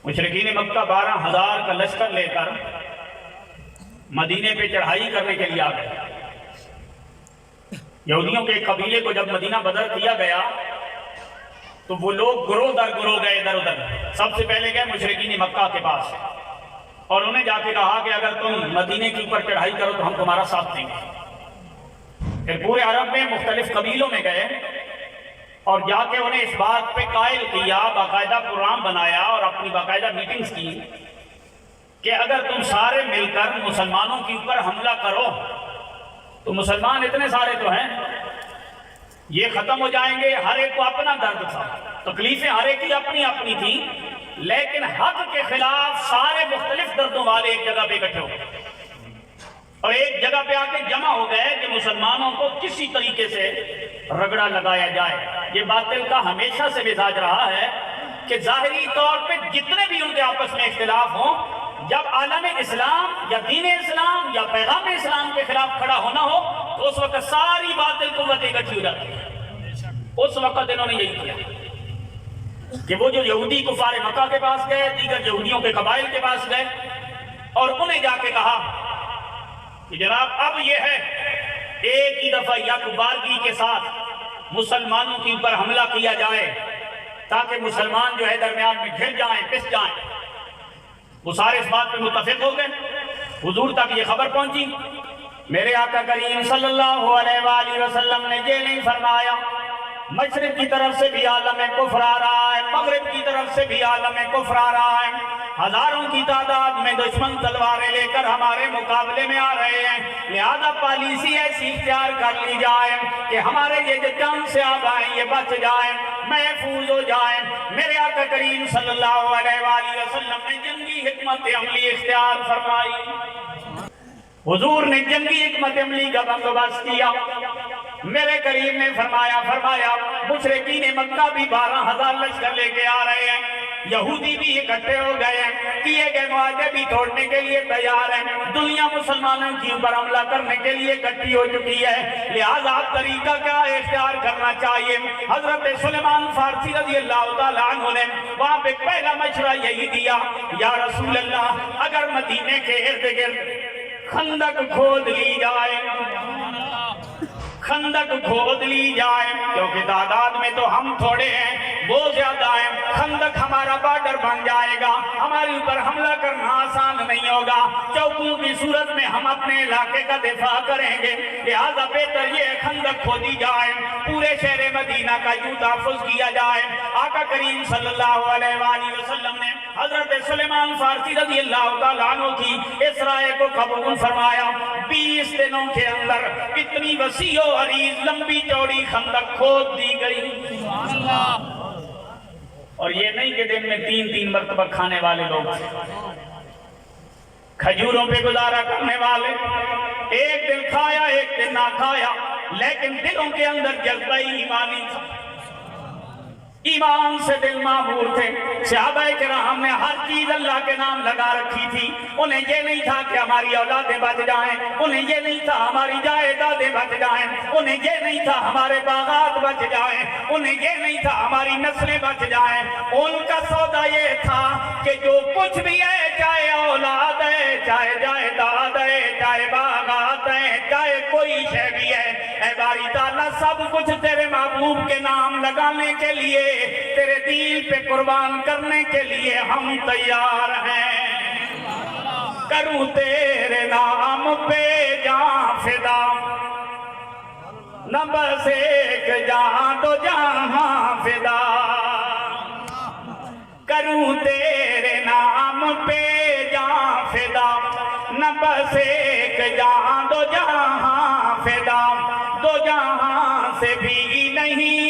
مشرکین مکہ 12,000 کا لشکر لے کر مدینے پہ چڑھائی کرنے کے لیے آ گئے۔ یہودیوں کے قبیلے کو جب مدینہ بدر کیا گیا تو وہ لوگ گروہ در گروہ گئے ادھر ادھر۔ سب سے پہلے گئے مشرکین مکہ کے پاس اور انہیں جا کے کہا کہ اگر تم مدینے کے اوپر چڑھائی کرو تو ہم تمہارا ساتھ دیں گے۔ پھر پورے عرب میں مختلف قبیلوں میں گئے اور جا کے انہیں اس بات پہ قائل کیا، باقاعدہ پروگرام بنایا اور اپنی باقاعدہ میٹنگز کی کہ اگر تم سارے مل کر مسلمانوں کے اوپر حملہ کرو تو مسلمان اتنے سارے تو ہیں، یہ ختم ہو جائیں گے۔ ہر ایک کو اپنا درد تھا، تکلیفیں ہر ایک کی اپنی اپنی تھی، لیکن حق کے خلاف سارے مختلف دردوں والے ایک جگہ پہ اکٹھے ہو گئے اور ایک جگہ پہ آ کے جمع ہو گئے کہ مسلمانوں کو کسی طریقے سے رگڑا لگایا جائے۔ یہ باطل کا ہمیشہ سے مزاج رہا ہے کہ ظاہری طور پہ جتنے بھی ان کے آپس میں اختلاف ہوں، جب عالم اسلام یا دین اسلام یا پیغام اسلام کے خلاف کھڑا ہونا ہو تو اس وقت ساری باطل قوتیں اکٹھی ہو جاتی ہیں۔ اس وقت انہوں نے یہی کیا کہ وہ جو یہودی کفار مکہ کے پاس گئے، دیگر یہودیوں کے قبائل کے پاس گئے اور انہیں جا کے کہا کہ جناب اب یہ ہے ایک ہی دفعہ یک بارگی کے ساتھ مسلمانوں کے اوپر حملہ کیا جائے تاکہ مسلمان جو ہے درمیان میں گھر جائیں، پس جائیں۔ وہ سارے اس بات پہ متفق ہو گئے۔ حضور تک یہ خبر پہنچی، میرے آقا کریم صلی اللہ علیہ وآلہ وسلم نے یہ نہیں فرمایا مشرق کی طرف سے بھی عالم کفر آ رہا ہے، مغرب کی طرف سے بھی عالم کفر آ رہا ہے، ہزاروں کی تعداد میں دشمن تلواریں لے کر ہمارے مقابلے میں آ رہے ہیں، لہذا پالیسی ایسی اختیار کر لی جائے کہ ہمارے یہ جو جان سے آب آئیں یہ بچ جائیں، محفوظ ہو جائیں۔ میرے آقا کریم صلی اللہ علیہ وآلہ وسلم نے جنگی حکمت عملی اختیار فرمائی۔ حضور نے جنگی حکمت عملی کا بندوبست کیا۔ میرے کریم نے فرمایا مشرکین مکہ بھی 12,000 لشکر لے کے آ رہے ہیں، یہودی بھی اکٹھے ہو گئے ہیں، کیے گئے معاہدے بھی توڑنے کے لیے تیار ہیں، دنیا مسلمانوں کی اوپر حملہ کرنے کے لیے اکٹھی ہو چکی ہے، لہذا طریقہ کیا اختیار کرنا چاہیے۔ حضرت سلیمان فارسی رضی اللہ تعالیٰ عنہ نے وہاں پہ پہلا مشورہ یہی دیا، یا رسول اللہ اگر مدینے کے ارد گرد خندق کھود لی جائے، خندق کھود لی جائے، کیونکہ تعداد میں تو ہم تھوڑے ہیں، وہ زیادہ ہیں، خندق ہمارا بارڈر بن جائے گا، ہمارے اوپر حملہ کرنا آسان نہیں ہوگا، چوکوں کی صورت میں ہم اپنے علاقے کا دفاع کریں گے، لہذا بہتر یہ خندق کھودی جائے، پورے شہر مدینہ کا یوں تحفظ کیا جائے۔ آقا کریم صلی اللہ علیہ وآلہ وسلم نے حضرت سلیمان فارسی رضی اللہ تعالیٰ عنہ کی اس رائے کو قبول فرمایا۔ 20 دنوں کے اندر اتنی وسیع و عریض لمبی چوڑی خندق کھود دی گئی، اور یہ نہیں کہ دن میں 3 مرتبہ کھانے والے لوگ تھے، کھجوروں پہ گزارا کرنے والے، ایک دن کھایا ایک دن نہ کھایا، لیکن دلوں کے اندر جذبہ ایمانی تھا، ایمان سے دل معمور تھے۔ صحابہ کرام نے ہر چیز اللہ کے نام لگا رکھی تھی، انہیں یہ نہیں تھا کہ ہماری اولادیں بچ جائیں، انہیں یہ نہیں تھا ہماری جائیدادیں بچ جائیں، انہیں یہ نہیں تھا ہمارے باغات بچ جائیں، انہیں یہ نہیں تھا ہماری نسلیں بچ جائیں، ان کا سودا یہ تھا کہ جو کچھ بھی ہے، چاہے اولاد ہے، چاہے جائیداد ہے، چاہے باغات ہے، چاہے کوئی شے بھی ہے، اے باری تعالیٰ سب کچھ تیرے محبوب کے نام لگانے کے لیے، تیرے دین پہ قربان کرنے کے لیے ہم تیار ہیں، کروں تیرے نام پہ جان فدا، نہ بس ایک جان تو جہاں فدا، کروں تیرے نام پہ جان فدا، نہ بس ایک جان تو جہاں فدا، دو جہاں سے بھی نہیں